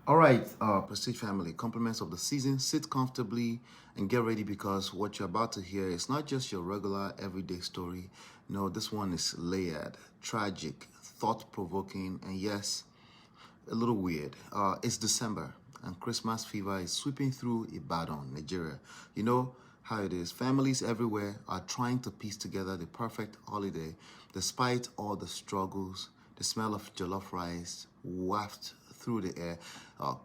All right, Prestige family, compliments of the season. Sit comfortably and get ready because what you're about to hear is not just your regular everyday story. No, this one is layered, tragic, thought provoking, and yes, a little weird. It's December and Christmas fever is sweeping through Ibadan, Nigeria. You know how it is. Families everywhere are trying to piece together the perfect holiday despite all the struggles. The smell of jollof rice wafted through the air.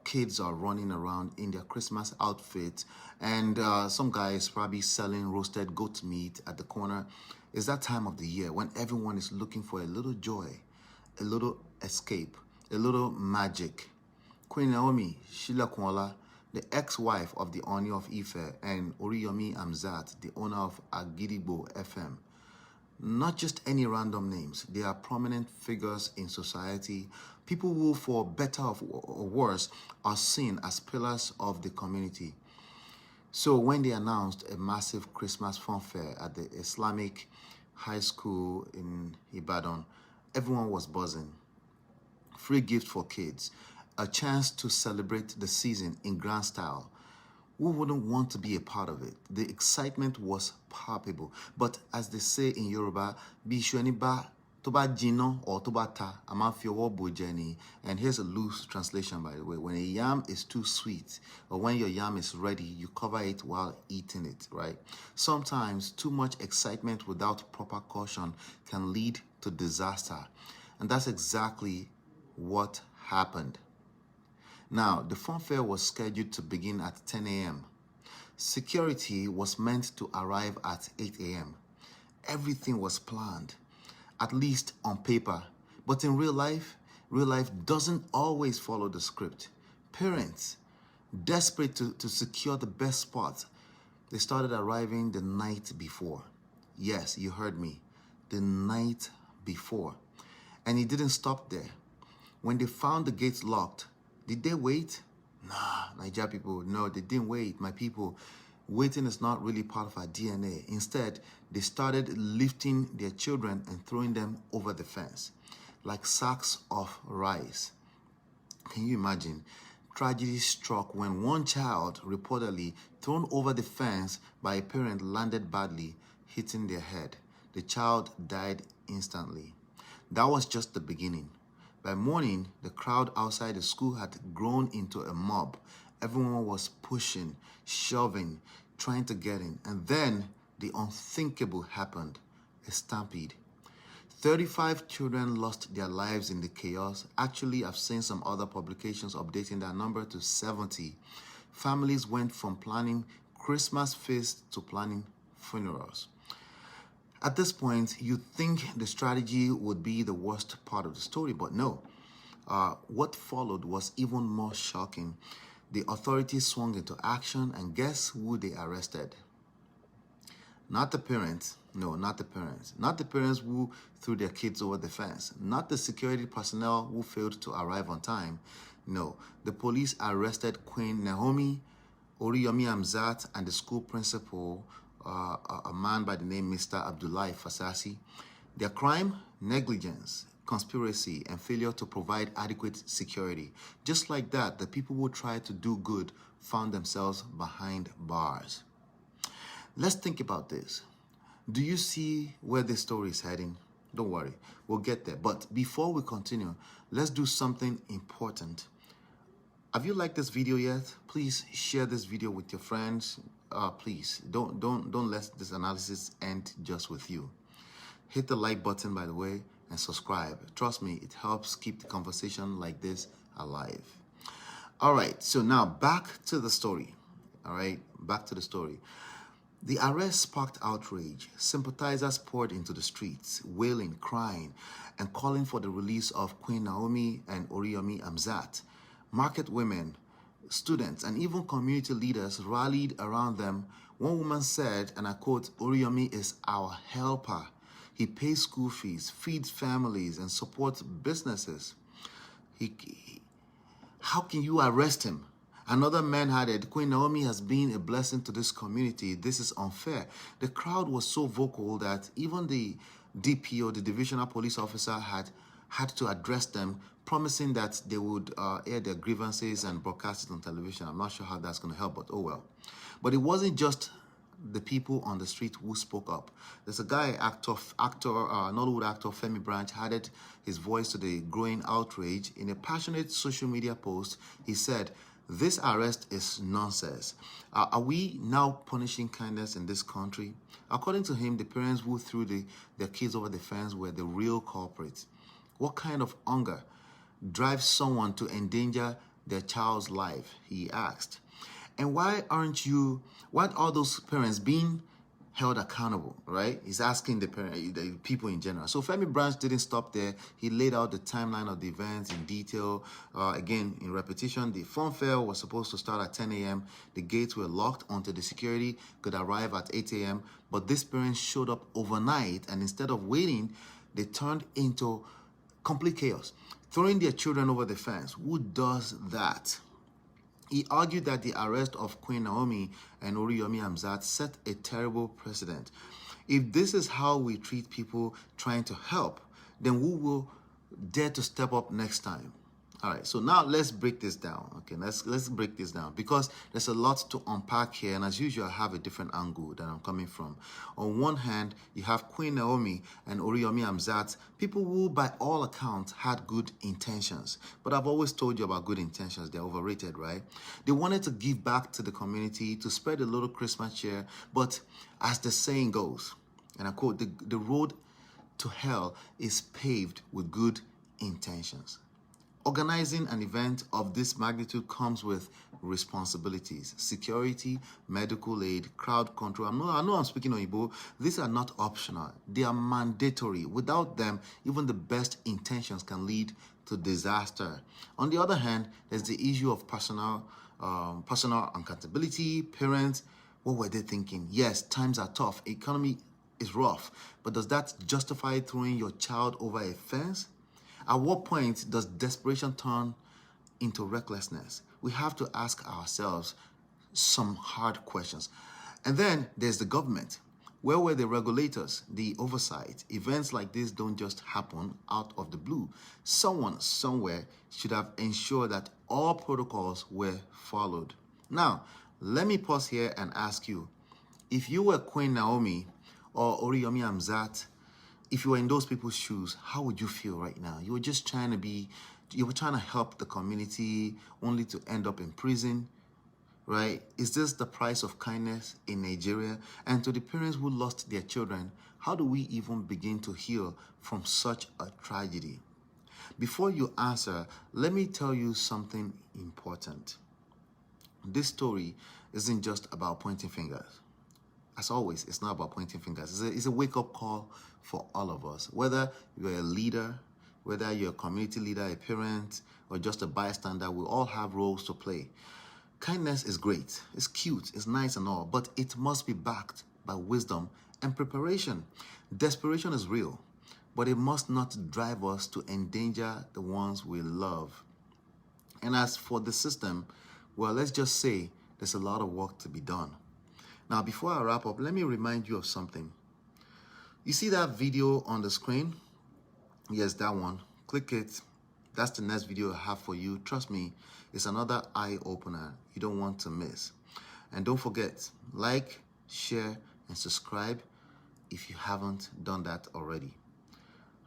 Kids are running around in their Christmas outfits, and some guy is probably selling roasted goat meat at the corner. It's that time of the year when everyone is looking for a little joy, a little escape, a little magic. Queen Naomi Silekunola, the ex-wife of the Oni of Ife, and Oriyomi Hamzat, the owner of Agidigbo FM, not just any random names. They are prominent figures in society, people who, for better or worse, are seen as pillars of the community. So when they announced a massive Christmas funfair at the Islamic high school in Ibadan, everyone was buzzing. Free gift for kids, a chance to celebrate the season in grand style. Who wouldn't want to be a part of it? The excitement was palpable. But as they say in Yoruba, Bishoni ba toba jino or toba ta, amafiowo bojeni. And here's a loose translation, by the way. When a yam is too sweet, or when your yam is ready, you cover it while eating it, right? Sometimes too much excitement without proper caution can lead to disaster. And that's exactly what happened. Now, the funfair was scheduled to begin at 10 a.m. Security was meant to arrive at 8 a.m. Everything was planned, at least on paper. But in real life doesn't always follow the script. Parents, desperate to secure the best spot, they started arriving the night before. Yes, you heard me. The night before. And it didn't stop there. When they found the gates locked, did they wait? Nah, Nigeria people, no, they didn't wait. My people, waiting is not really part of our DNA. Instead, they started lifting their children and throwing them over the fence like sacks of rice. Can you imagine? Tragedy struck when one child, reportedly thrown over the fence by a parent, landed badly, hitting their head. The child died instantly. That was just the beginning. By morning, the crowd outside the school had grown into a mob. Everyone was pushing, shoving, trying to get in. And then the unthinkable happened, a stampede. 35 children lost their lives in the chaos. Actually, I've seen some other publications updating that number to 70. Families went from planning Christmas feasts to planning funerals. At this point, you'd think the strategy would be the worst part of the story, but no. What followed was even more shocking. The authorities swung into action, and guess who they arrested? Not the parents. No, not the parents. Not the parents who threw their kids over the fence. Not the security personnel who failed to arrive on time. No, the police arrested Queen Naomi, Oriyomi Hamzat, and the school principal, a man by the name Mr. Abdullahi Fasasi. Their crime? Negligence, conspiracy, and failure to provide adequate security. Just like that, the people who tried to do good found themselves behind bars. Let's think about this. Do you see where this story is heading? Don't worry, we'll get there. But before we continue, let's do something important. Have you liked this video yet? Please share this video with your friends. Please don't let this analysis end just with you. Hit the like button, by the way, and subscribe. Trust me, it helps keep the conversation like this alive. All right, so now back to the story. All right, back to the story. The arrest sparked outrage. Sympathizers poured into the streets, wailing, crying, and calling for the release of Queen Naomi and Oriyomi Hamzat. Market women, students, and even community leaders rallied around them. One woman said, and I quote, "Oriyomi is our helper. He pays school fees, feeds families, and supports businesses. How can you arrest him?" Another man added, "Queen Naomi has been a blessing to this community. This is unfair." The crowd was so vocal that even the DPO, the divisional police officer, had to address them, promising that they would air their grievances and broadcast it on television. I'm not sure how that's going to help, but oh well. But it wasn't just the people on the street who spoke up. There's a guy, Nollywood actor Femi Branch, added his voice to the growing outrage. In a passionate social media post, he said, "This arrest is nonsense. Are we now punishing kindness in this country?" According to him, the parents who threw their kids over the fence were the real culprits. What kind of hunger drives someone to endanger their child's life, he asked. And why aren't those parents being held accountable, right? He's asking the people in general. So Femi Branch didn't stop there. He laid out the timeline of the events in detail. Again, in repetition, the funfair was supposed to start at 10 a.m. The gates were locked until the security could arrive at 8 a.m. But these parents showed up overnight, and instead of waiting, they turned into complete chaos, throwing their children over the fence. Who does that? He argued that the arrest of Queen Naomi and Oriyomi Hamzat set a terrible precedent. If this is how we treat people trying to help, then who will dare to step up next time? All right, so now let's break this down. Okay, let's break this down, because there's a lot to unpack here, and as usual, I have a different angle that I'm coming from. On one hand, you have Queen Naomi and Oriyomi Hamzat, people who, by all accounts, had good intentions. But I've always told you about good intentions. They're overrated, right? They wanted to give back to the community, to spread a little Christmas cheer, but as the saying goes, and I quote, the road to hell is paved with good intentions. Organizing an event of this magnitude comes with responsibilities: security, medical aid, crowd control. I know I'm speaking on Igbo. These are not optional. They are mandatory. Without them, even the best intentions can lead to disaster. On the other hand, there's the issue of personal accountability. Parents, what were they thinking? Yes, times are tough. Economy is rough. But does that justify throwing your child over a fence? At what point does desperation turn into recklessness? We have to ask ourselves some hard questions. And then there's the government. Where were the regulators, the oversight? Events like this don't just happen out of the blue. Someone somewhere should have ensured that all protocols were followed. Now, let me pause here and ask you, if you were Queen Naomi or Oriyomi Hamzat, if you were in those people's shoes, how would you feel right now? You were just trying to help the community only to end up in prison, right? Is this the price of kindness in Nigeria? And to the parents who lost their children, how do we even begin to heal from such a tragedy? Before you answer, let me tell you something important. This story isn't just about pointing fingers. As always, it's not about pointing fingers. It's a wake-up call for all of us. Whether you're a leader, whether you're a community leader, a parent, or just a bystander, we all have roles to play. Kindness is great. It's cute. It's nice and all. But it must be backed by wisdom and preparation. Desperation is real, but it must not drive us to endanger the ones we love. And as for the system, well, let's just say there's a lot of work to be done. Now, before I wrap up, let me remind you of something. You see that video on the screen? Yes, that one. Click it. That's the next video I have for you. Trust me, it's another eye-opener you don't want to miss. And don't forget, like, share, and subscribe if you haven't done that already.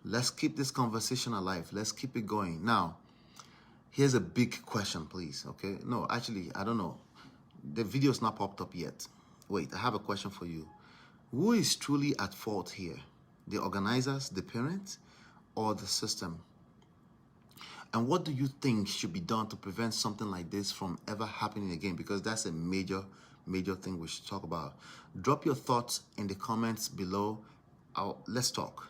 Let's keep this conversation alive. Let's keep it going. Now, here's a big question, please, okay? No, actually, I don't know. The video's not popped up yet. Wait, I have a question for you. Who is truly at fault here? The organizers, the parents, or the system? And what do you think should be done to prevent something like this from ever happening again? Because that's a major thing we should talk about. Drop your thoughts in the comments below. Let's talk.